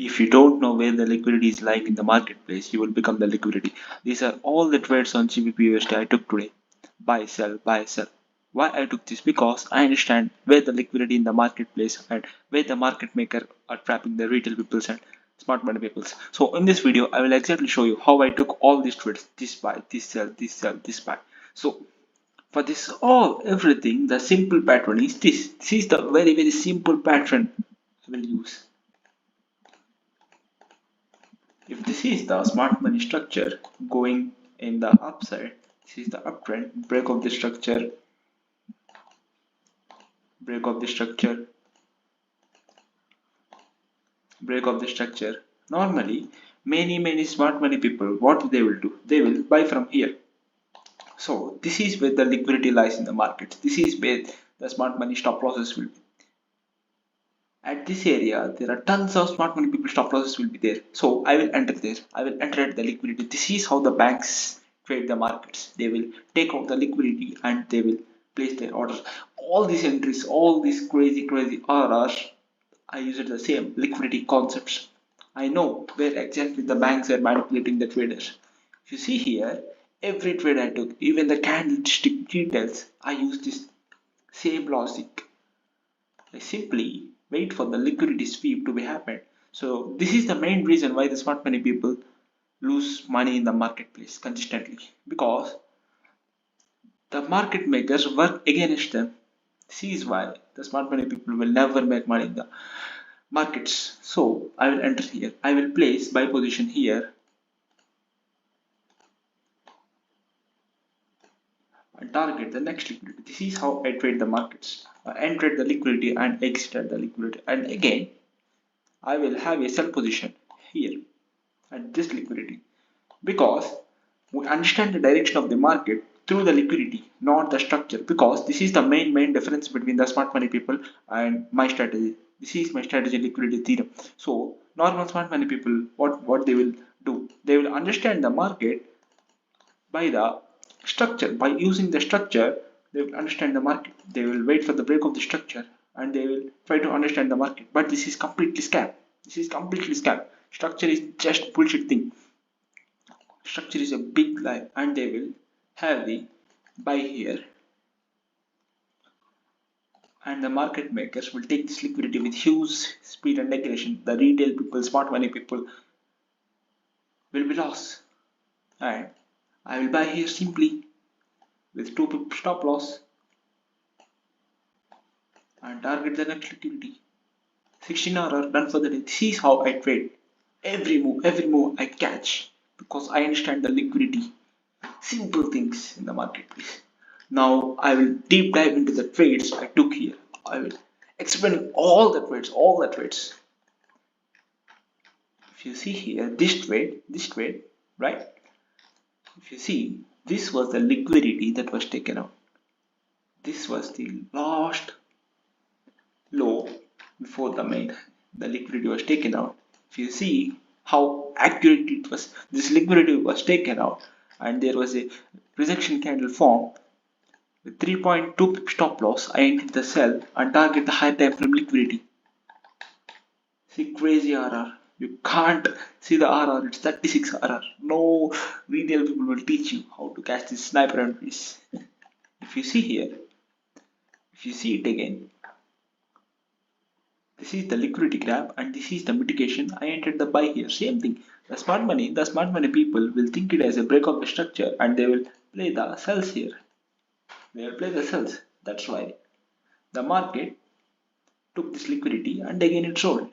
If you don't know where the liquidity is lying in the marketplace, you will become the liquidity. These are all the trades on GBP I took today. Buy, sell, buy, sell. Why I took this? Because I understand where the liquidity in the marketplace and where the market maker are trapping the retail peoples and smart money peoples. So in this video, I will exactly show you how I took all these trades. This buy, this sell, this sell, this buy. So for this all everything, the simple pattern is this. This is the very simple pattern I will use. If this is the smart money structure going in the upside, this is the uptrend, break of the structure, break of the structure, break of the structure. Normally, many smart money people, what they will do? They will buy from here. So this is where the liquidity lies in the market. This is where the smart money stop losses will be. At this area, there are tons of smart money people stop losses will be there. So I will enter this. I will enter at the liquidity. This is how the banks trade the markets. They will take out the liquidity and they will place their orders. All these entries, all these crazy RRs, I use it the same liquidity concepts. I know where exactly the banks are manipulating the traders. If you see here, every trade I took, even the candlestick details, I use this same logic. I simply wait for the liquidity sweep to be happen. So this is the main reason why the smart money people lose money in the marketplace consistently, because the market makers work against them. This is why the smart money people will never make money in the markets. So I will enter here. I will place buy position here and target the next liquidity. This is how I trade the markets. I entered the liquidity and exited the liquidity. And again, I will have a sell position here at this liquidity, because we understand the direction of the market through the liquidity, not the structure, because this is the main difference between the smart money people and my strategy. This is my strategy liquidity theorem. So normal smart money people, what they will do, they will understand the market by the structure. By using the structure, they will understand the market. They will wait for the break of the structure and they will try to understand the market. But this is completely scam. This is completely scam. Structure is just bullshit thing. Structure is a big lie, and they will have the buy here, and the market makers will take this liquidity with huge speed and aggression. The retail people, smart money people will be lost, and I will buy here simply with 2 pip stop loss and target the next liquidity. 16 hour done for the day. This is how I trade. Every move I catch, because I understand the liquidity. Simple things in the marketplace. Now I will deep dive into the trades I took here. I will explain all the trades, If you see here, this trade, right? If you see, this was the liquidity that was taken out. This was the last low before the main. The liquidity was taken out. If you see how accurate it was, this liquidity was taken out, and there was a rejection candle formed. With 3.2 pip stop loss, I entered the sell and target the high time frame liquidity. See, crazy RR. You can't see the RR, it's 36 RR. No retail people will teach you how to catch this sniper entries. If you see here, if you see it again, this is the liquidity grab and this is the mitigation. I entered the buy here. Same thing. The smart money people will think it as a break of the structure and they will play the sells here. They will play the sells. That's why the market took this liquidity and again it sold.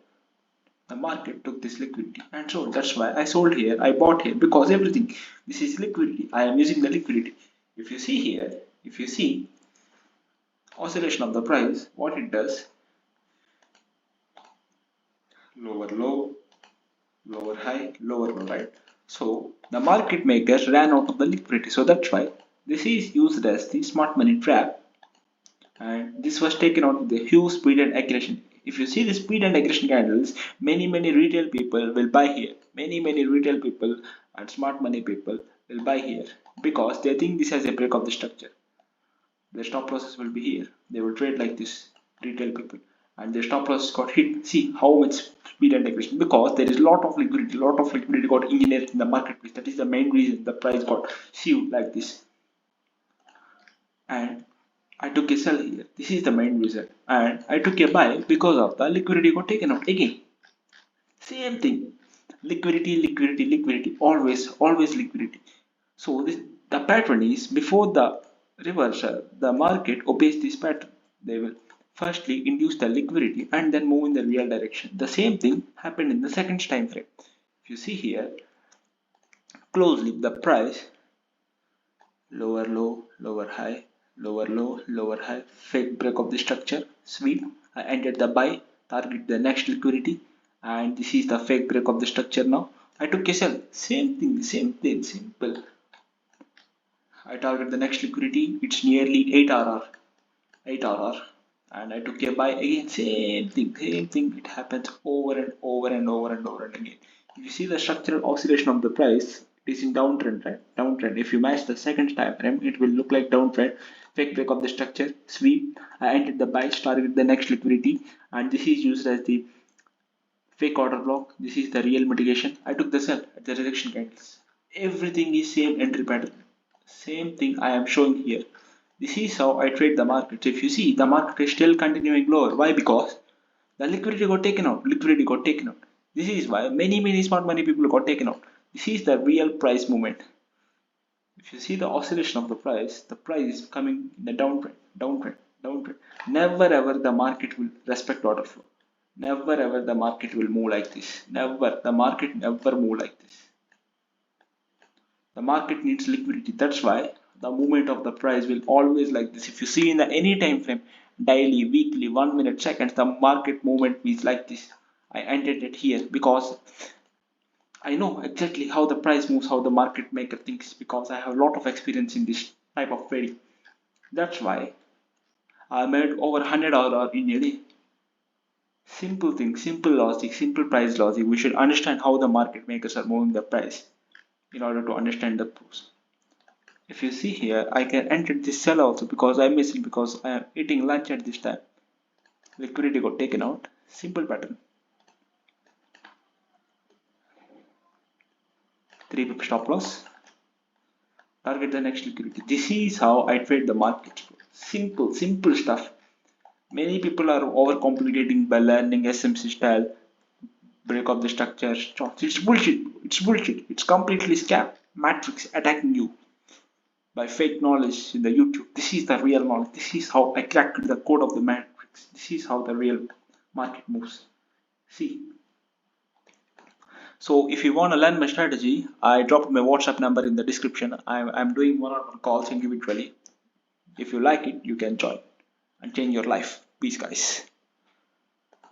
The market took this liquidity and sold. That's why I sold here. I bought here, because everything, this is liquidity. I am using the liquidity. If you see here, if you see oscillation of the price, what it does, lower low, lower high, lower low, right? So the market makers ran out of the liquidity. So that's why this is used as the smart money trap, and this was taken out with a huge speed and aggression. If you see the speed and aggression candles, many retail people will buy here. Many retail people and smart money people will buy here, because they think this has a break of the structure. Their stop losses will be here. They will trade like this, retail people, and their stop loss got hit. See how much speed and aggression, because there is lot of liquidity got engineered in the marketplace. That is the main reason the price got skewed like this. And I took a sell here. This is the main reason. And I took a buy because of the liquidity got taken out again. Same thing. Liquidity. Always liquidity. So the pattern is, before the reversal, the market obeys this pattern. They will firstly induce the liquidity and then move in the real direction. The same thing happened in the second time frame. If you see here closely, the price lower low, lower high, lower low, lower high, fake break of the structure, sweep. I entered the buy, target the next liquidity, and this is the fake break of the structure now. I took a sell. Same thing, simple. I target the next liquidity, it's nearly 8 RR, and I took a buy again. Same thing. It happens over and over and again. If you see the structural oscillation of the price, it is in downtrend, right? Downtrend. If you match the second time frame, it will look like downtrend. Fake break of the structure, sweep. I entered the buy, target the next liquidity, and this is used as the fake order block. This is the real mitigation. I took the sell at the rejection candles. Everything is same entry pattern. Same thing I am showing here. This is how I trade the market. So if you see, the market is still continuing lower. Why? Because the liquidity got taken out. This is why many smart money people got taken out. This is the real price movement. If you see the oscillation of the price is coming in the downtrend. Never ever the market will respect order flow. Never ever the market will move like this. The market never move like this. The market needs liquidity. That's why the movement of the price will always like this. If you see in the any time frame, daily, weekly, 1 minute, seconds, the market movement is like this. I entered it here because I know exactly how the price moves, how the market maker thinks, because I have a lot of experience in this type of trading. That's why I made over 100 RR in a day. Simple thing, simple logic, simple price logic. We should understand how the market makers are moving the price in order to understand the pros. If you see here, I can enter this sell also because I miss it, because I am eating lunch at this time. Liquidity got taken out. Simple pattern. 3 pip stop loss. Target the next liquidity. This is how I trade the market. Simple stuff. Many people are overcomplicating by learning SMC style, break of the structure, charts. It's bullshit. It's completely scam. Matrix attacking you by fake knowledge in the YouTube. This is the real knowledge. This is how I cracked the code of the matrix. This is how the real market moves. See. So if you want to learn my strategy, I dropped my WhatsApp number in the description. I'm doing one-on-one calls individually. If you like it, you can join and change your life. Peace, guys.